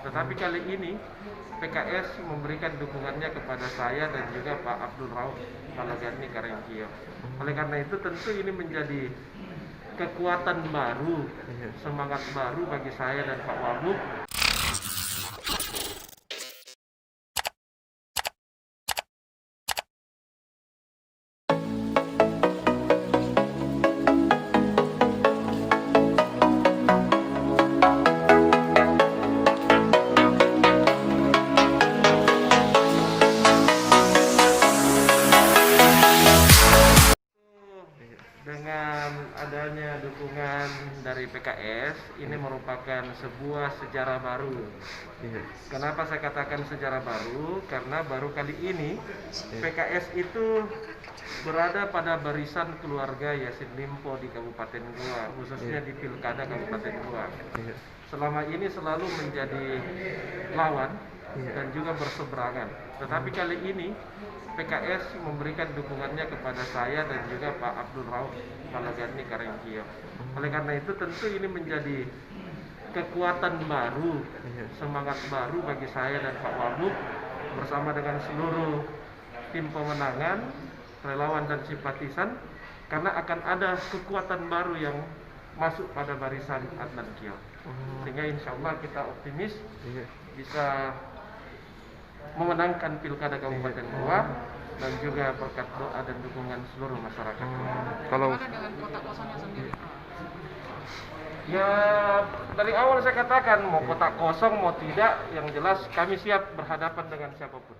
Tetapi kali ini PKS memberikan dukungannya kepada saya dan juga Pak Abdul Rauf Balagani Karengkio. Oleh karena itu tentu ini menjadi kekuatan baru, semangat baru bagi saya dan Pak Wagub. Dengan adanya dukungan dari PKS, ini merupakan sebuah sejarah baru. Kenapa saya katakan sejarah baru? Karena baru kali ini PKS itu berada pada barisan keluarga Yassin Limpo di Kabupaten Goa, khususnya di Pilkada Kabupaten Goa. Selama ini selalu menjadi lawan dan juga berseberangan. Tetapi kali ini PKS memberikan dukungannya kepada saya dan juga Pak Abdul Rauf Balagani Karengkio. Oleh karena itu tentu ini menjadi kekuatan baru, semangat baru bagi saya dan Pak Wagub bersama dengan seluruh tim pemenangan, relawan dan simpatisan, karena akan ada kekuatan baru yang masuk pada barisan Adnan Kio. Sehingga insya Allah kita optimis bisa memenangkan Pilkada Kabupaten Goa dan juga berkat doa dan dukungan seluruh masyarakat. Kalau dengan kota kosongnya sendiri? Ya dari awal saya katakan mau kota kosong mau tidak, yang jelas kami siap berhadapan dengan siapapun.